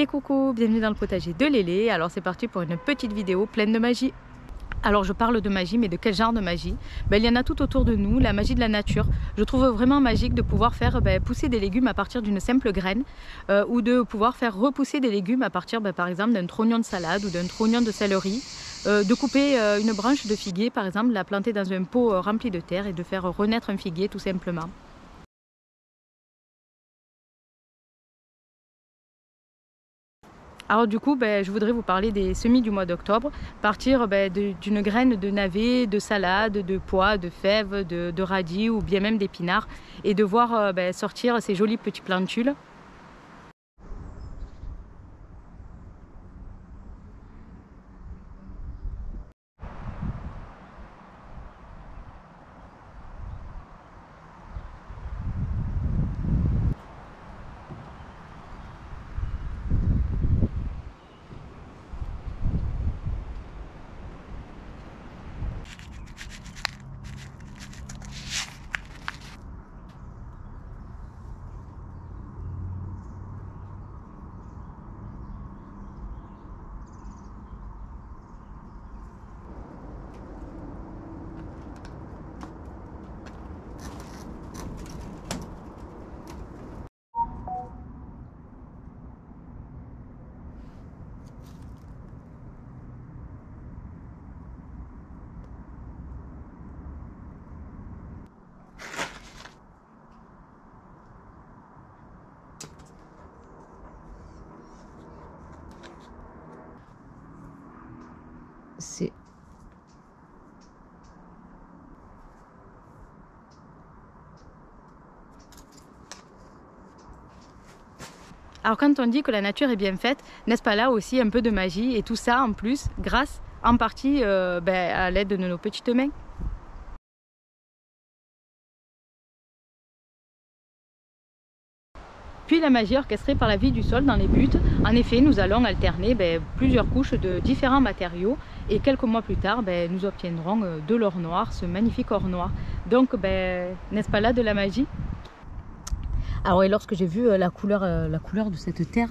coucou, bienvenue dans le potager de Lélé. Alors c'est parti pour une petite vidéo pleine de magie. Alors je parle de magie, mais de quel genre de magie? Il y en a tout autour de nous, la magie de la nature. Je trouve vraiment magique de pouvoir faire pousser des légumes à partir d'une simple graine ou de pouvoir faire repousser des légumes à partir par exemple d'un trognon de salade ou d'un trognon de céleri. De couper une branche de figuier par exemple, la planter dans un pot rempli de terre et de faire renaître un figuier tout simplement. Alors du coup, je voudrais vous parler des semis du mois d'octobre, partir d'une graine de navet, de salade, de pois, de fèves, de radis ou bien même d'épinards et de voir sortir ces jolies petites plantules. Alors quand on dit que la nature est bien faite, n'est-ce pas là aussi un peu de magie? Et tout ça en plus grâce en partie à l'aide de nos petites mains. Puis la magie orchestrée par la vie du sol dans les buttes. En effet, nous allons alterner plusieurs couches de différents matériaux et quelques mois plus tard, nous obtiendrons de l'or noir, ce magnifique or noir. Donc, n'est-ce pas là de la magie? Alors, et lorsque j'ai vu la couleur de cette terre,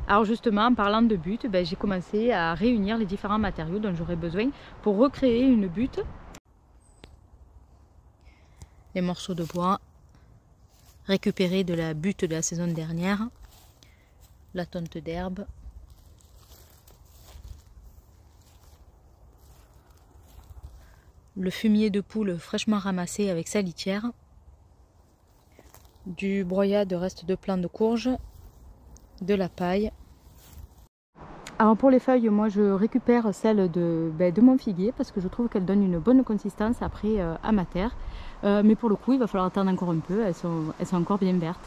alors justement, en parlant de butte, j'ai commencé à réunir les différents matériaux dont j'aurais besoin pour recréer une butte. Les morceaux de bois récupérés de la butte de la saison dernière, la tonte d'herbe, le fumier de poule fraîchement ramassé avec sa litière, du broyat de restes de plants de courge, de la paille. Alors pour les feuilles, moi je récupère celles de mon figuier parce que je trouve qu'elles donnent une bonne consistance après à ma terre. Mais pour le coup, il va falloir attendre encore un peu, elles sont encore bien vertes.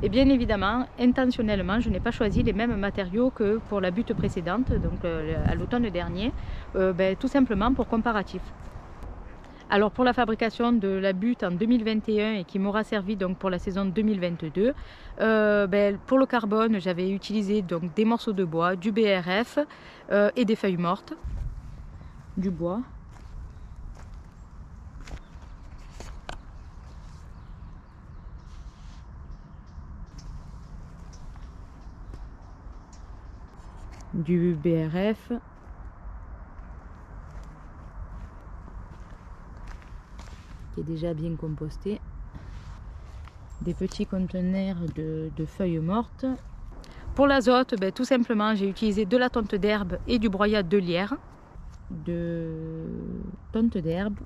Et bien évidemment, intentionnellement, je n'ai pas choisi les mêmes matériaux que pour la butte précédente, donc à l'automne dernier, tout simplement pour comparatif. Alors pour la fabrication de la butte en 2021 et qui m'aura servi donc pour la saison 2022, pour le carbone, j'avais utilisé donc des morceaux de bois, du BRF et des feuilles mortes, du bois. Du BRF, qui est déjà bien composté, des petits conteneurs de feuilles mortes. Pour l'azote, tout simplement j'ai utilisé de la tonte d'herbe et du broyat de lierre, de tonte d'herbe,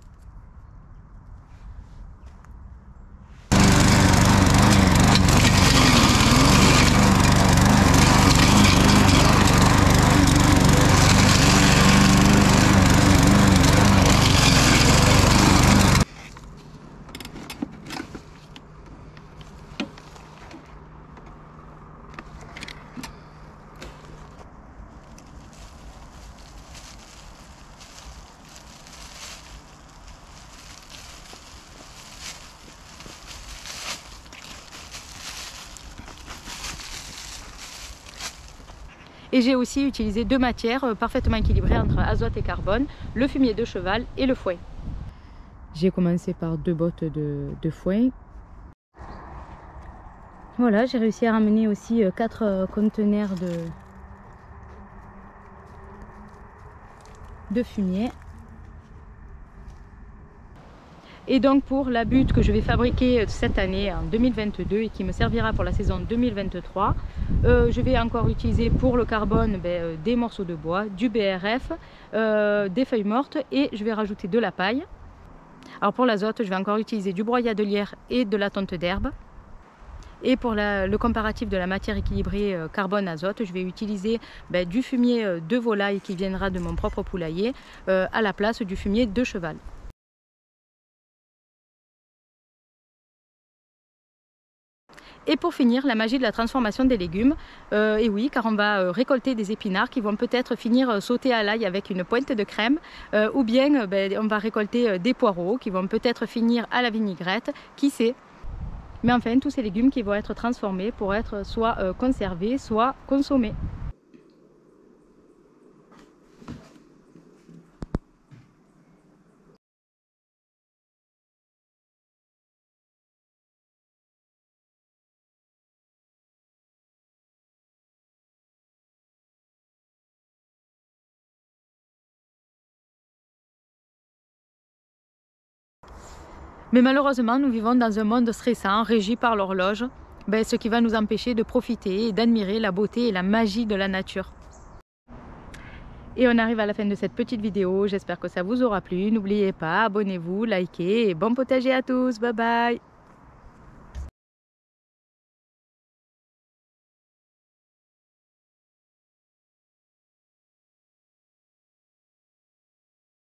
Et j'ai aussi utilisé 2 matières parfaitement équilibrées entre azote et carbone, le fumier de cheval et le foin. J'ai commencé par 2 bottes de foin. Voilà, j'ai réussi à ramener aussi 4 conteneurs de fumier. Et donc pour la butte que je vais fabriquer cette année en 2022 et qui me servira pour la saison 2023, je vais encore utiliser pour le carbone des morceaux de bois, du BRF, des feuilles mortes et je vais rajouter de la paille. Alors pour l'azote, je vais encore utiliser du broyat de lierre et de la tonte d'herbe. Et pour le comparatif de la matière équilibrée carbone-azote, je vais utiliser du fumier de volaille qui viendra de mon propre poulailler à la place du fumier de cheval. Et pour finir, la magie de la transformation des légumes. Et oui, car on va récolter des épinards qui vont peut-être finir sautés à l'ail avec une pointe de crème, ou bien on va récolter des poireaux qui vont peut-être finir à la vinaigrette, qui sait. Mais enfin, tous ces légumes qui vont être transformés pour être soit conservés, soit consommés. Mais malheureusement, nous vivons dans un monde stressant, régi par l'horloge, ce qui va nous empêcher de profiter et d'admirer la beauté et la magie de la nature. Et on arrive à la fin de cette petite vidéo, j'espère que ça vous aura plu. N'oubliez pas, abonnez-vous, likez et bon potager à tous, bye bye!